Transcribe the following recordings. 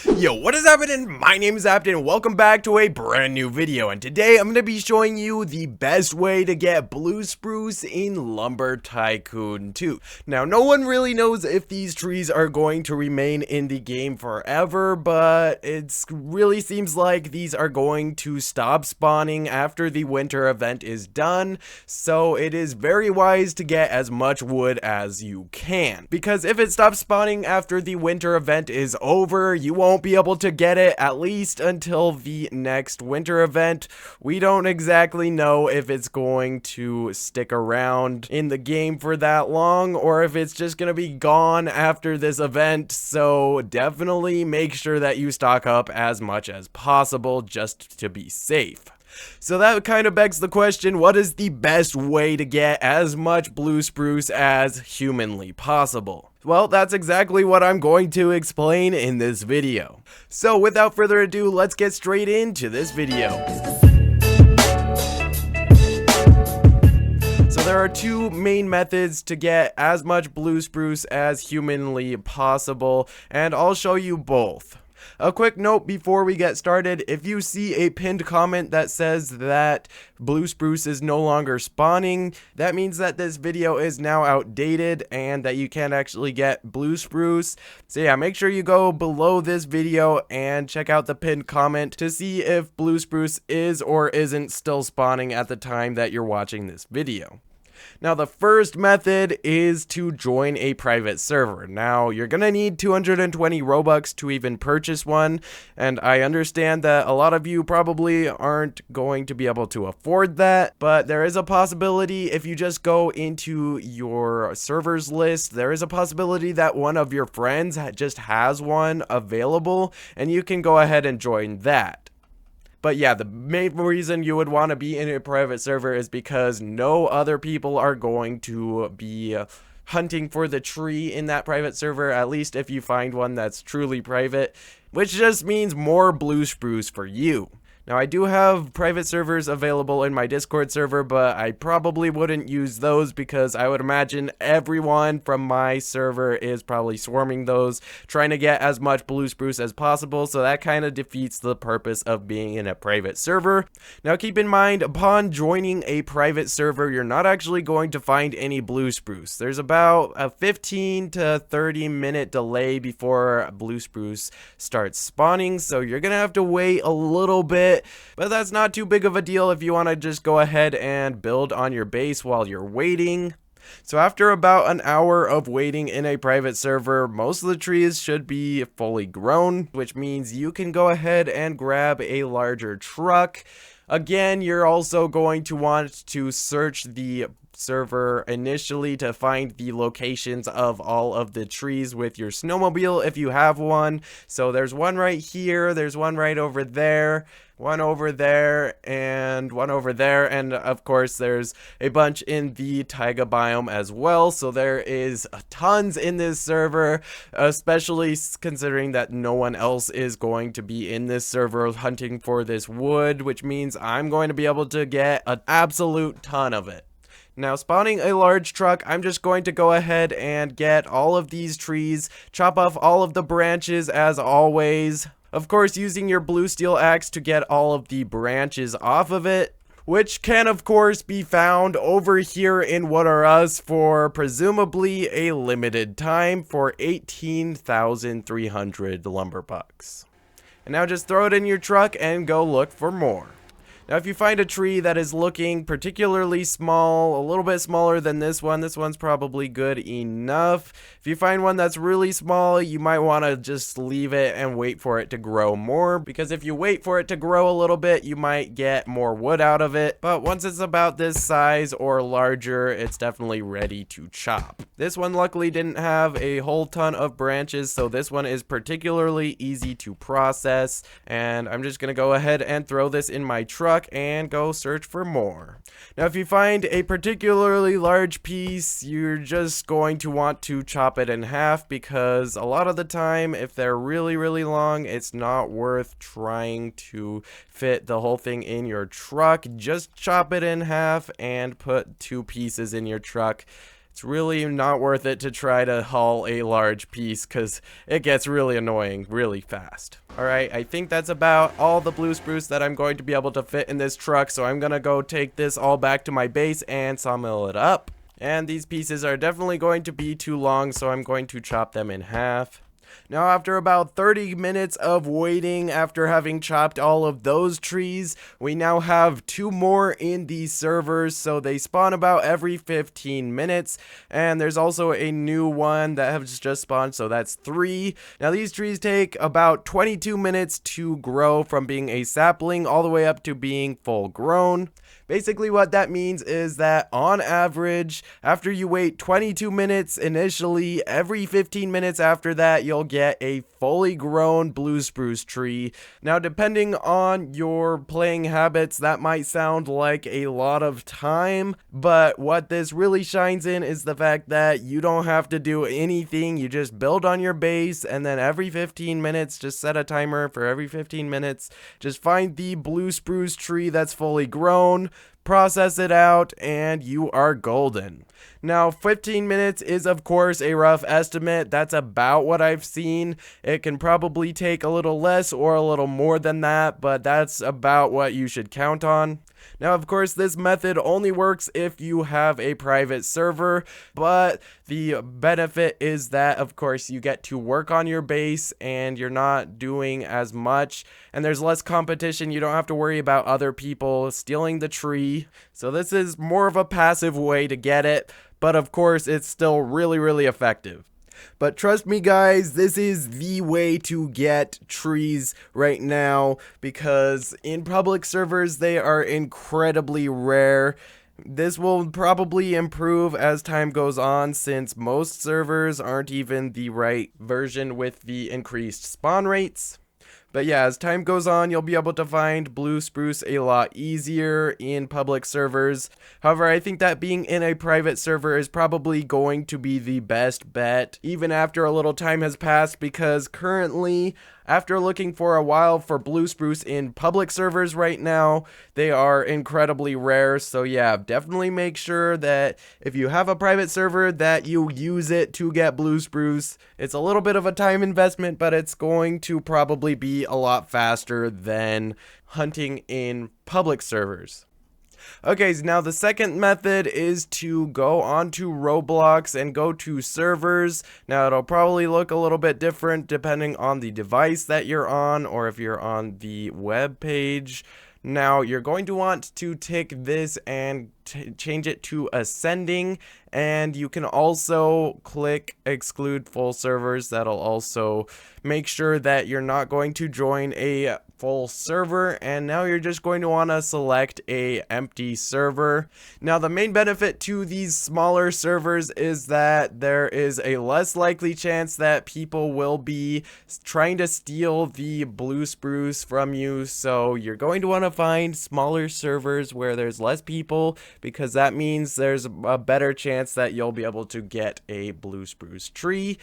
Yo, what is happening? My name is Apton and welcome back to a brand new video, and today I'm going to be showing you the best way to get blue spruce in Lumber Tycoon 2. Now, no one really knows if these trees are going to remain in the game forever, but it really seems like these are going to stop spawning after the winter event is done, so it is very wise to get as much wood as you can. Because if it stops spawning after the winter event is over, you won't be able to get it at least until the next winter event. We don't exactly know if it's going to stick around in the game for that long or if it's just gonna be gone after this event, so definitely make sure that you stock up as much as possible just to be safe. So that kind of begs the question, what is the best way to get as much blue spruce as humanly possible? Well, that's exactly what I'm going to explain in this video. So without further ado, let's get straight into this video. So there are two main methods to get as much blue spruce as humanly possible, and I'll show you both. A quick note before we get started, if you see a pinned comment that says that blue spruce is no longer spawning, that means that this video is now outdated and that you can't actually get blue spruce. So yeah, make sure you go below this video and check out the pinned comment to see if blue spruce is or isn't still spawning at the time that you're watching this video. Now, the first method is to join a private server. Now, you're gonna need 220 Robux to even purchase one, and I understand that a lot of you probably aren't going to be able to afford that, but there is a possibility if you just go into your servers list, there is a possibility that one of your friends just has one available, and you can go ahead and join that. But yeah, the main reason you would want to be in a private server is because no other people are going to be hunting for the tree in that private server, at least if you find one that's truly private, which just means more blue spruce for you. Now, I do have private servers available in my Discord server, but I probably wouldn't use those because I would imagine everyone from my server is probably swarming those, trying to get as much blue spruce as possible, so that kind of defeats the purpose of being in a private server. Now, keep in mind, upon joining a private server, you're not actually going to find any blue spruce. There's about a 15 to 30 minute delay before blue spruce starts spawning, so you're gonna have to wait a little bit. But that's not too big of a deal if you want to just go ahead and build on your base while you're waiting. So after about an hour of waiting in a private server, most of the trees should be fully grown, which means you can go ahead and grab a larger truck. Again, you're also going to want to search the server initially to find the locations of all of the trees with your snowmobile if you have one. So there's one right here, there's one right over there, one over there, and one over there, and of course there's a bunch in the taiga biome as well. So there is tons in this server, especially considering that no one else is going to be in this server hunting for this wood, which means I'm going to be able to get an absolute ton of it. Now, spawning a large truck, I'm just going to go ahead and get all of these trees, chop off all of the branches as always. Of course, using your blue steel axe to get all of the branches off of it, which can of course be found over here in What Are Us for presumably a limited time for 18,300 lumber bucks. And now just throw it in your truck and go look for more. Now, if you find a tree that is looking particularly small, a little bit smaller than this one's probably good enough. If you find one that's really small, you might want to just leave it and wait for it to grow more, because if you wait for it to grow a little bit, you might get more wood out of it. But once it's about this size or larger, it's definitely ready to chop. This one luckily didn't have a whole ton of branches, so this one is particularly easy to process, and I'm just gonna go ahead and throw this in my truck and go search for more. Now, if you find a particularly large piece, you're just going to want to chop it in half, because a lot of the time, if they're really long, it's not worth trying to fit the whole thing in your truck. Just chop it in half and put two pieces in your truck. It's really not worth it to try to haul a large piece because it gets really annoying really fast. Alright, I think that's about all the blue spruce that I'm going to be able to fit in this truck, so I'm gonna go take this all back to my base and sawmill it up. And these pieces are definitely going to be too long, so I'm going to chop them in half. Now, after about 30 minutes of waiting, after having chopped all of those trees, we now have 2 more in these servers, so they spawn about every 15 minutes, and there's also a new one that has just spawned, so that's 3. Now, these trees take about 22 minutes to grow from being a sapling all the way up to being full grown. Basically, what that means is that on average, after you wait 22 minutes initially, every 15 minutes after that, you'll get a fully grown blue spruce tree. Now, depending on your playing habits, that might sound like a lot of time, but what this really shines in is the fact that you don't have to do anything. You just build on your base, and then every 15 minutes, just set a timer for every 15 minutes, just find the blue spruce tree that's fully grown, process it out, and you are golden. Now, 15 minutes is of course a rough estimate. That's about what I've seen. It can probably take a little less or a little more than that, but that's about what you should count on. Now, of course, this method only works if you have a private server, but the benefit is that, of course, you get to work on your base and you're not doing as much, and there's less competition. You don't have to worry about other people stealing the tree. So this is more of a passive way to get it, but of course, it's still really, really effective. But trust me guys, this is the way to get trees right now, because in public servers they are incredibly rare. This will probably improve as time goes on, since most servers aren't even the right version with the increased spawn rates. But yeah, as time goes on, you'll be able to find blue spruce a lot easier in public servers. However, I think that being in a private server is probably going to be the best bet, even after a little time has passed, because currently, after looking for a while for blue spruce in public servers right now, they are incredibly rare. So yeah, definitely make sure that if you have a private server that you use it to get blue spruce. It's a little bit of a time investment, but it's going to probably be a lot faster than hunting in public servers. Okay, so now the second method is to go onto Roblox and go to servers. Now it'll probably look a little bit different depending on the device that you're on, or if you're on the web page. Now you're going to want to tick this and change it to ascending, and you can also click exclude full servers. That'll also make sure that you're not going to join a full server, and now you're just going to want to select a empty server. Now the main benefit to these smaller servers is that there is a less likely chance that people will be trying to steal the blue spruce from you, so you're going to want to find smaller servers where there's less people, because that means there's a better chance that you'll be able to get a blue spruce tree.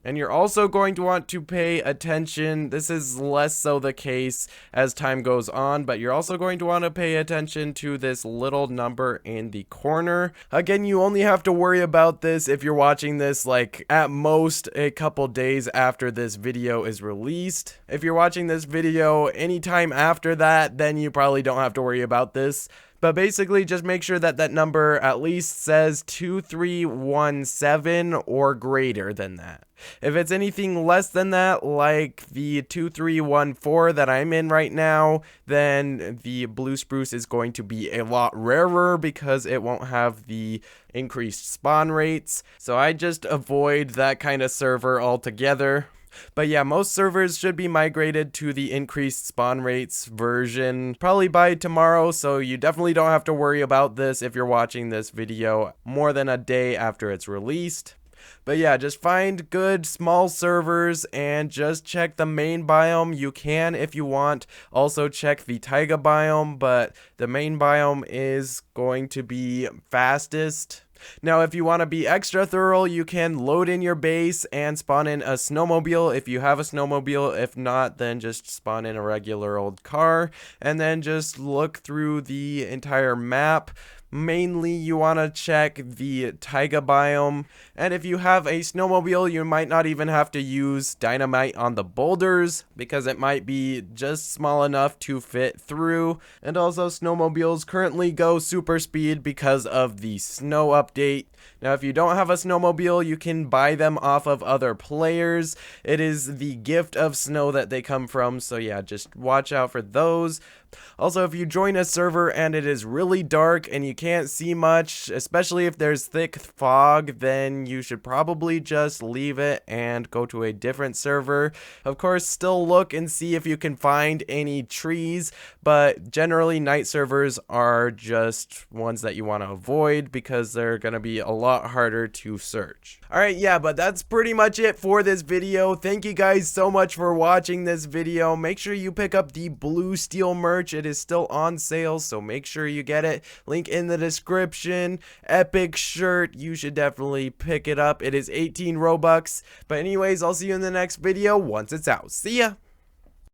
And you're also going to want to pay attention. This is less so the case as time goes on, but you're also going to want to pay attention to this little number in the corner. Again, you only have to worry about this if you're watching this like at most a couple days after this video is released. If you're watching this video anytime after that, then you probably don't have to worry about this. But basically, just make sure that that number at least says 2317 or greater than that. If it's anything less than that, like the 2314 that I'm in right now, then the blue spruce is going to be a lot rarer because it won't have the increased spawn rates. So I just avoid that kind of server altogether. But yeah, most servers should be migrated to the increased spawn rates version probably by tomorrow, so you definitely don't have to worry about this if you're watching this video more than a day after it's released. But yeah, just find good small servers and just check the main biome. You can, if you want, also check the taiga biome, but the main biome is going to be fastest. Now, if you want to be extra thorough, you can load in your base and spawn in a snowmobile if you have a snowmobile. If not, then just spawn in a regular old car and then just look through the entire map. mainly you want to check the taiga biome. And if you have a snowmobile, you might not even have to use dynamite on the boulders because it might be just small enough to fit through. And also, snowmobiles currently go super speed because of the snow update. Now, if you don't have a snowmobile, you can buy them off of other players. It is the gift of snow that they come from, so yeah, just watch out for those. Also, if you join a server and it is really dark and you can't see much, especially if there's thick fog, then you should probably just leave it and go to a different server. Of course, still look and see if you can find any trees, but generally night servers are just ones that you want to avoid because they're going to be a lot harder to search. Alright, yeah, but that's pretty much it for this video. Thank you guys so much for watching this video. Make sure you pick up the blue steel merch. It is still on sale, so make sure you get it. Link in the description. Epic shirt. You should definitely pick it up. It is 18 Robux. But anyways, I'll see you in the next video once it's out. See ya!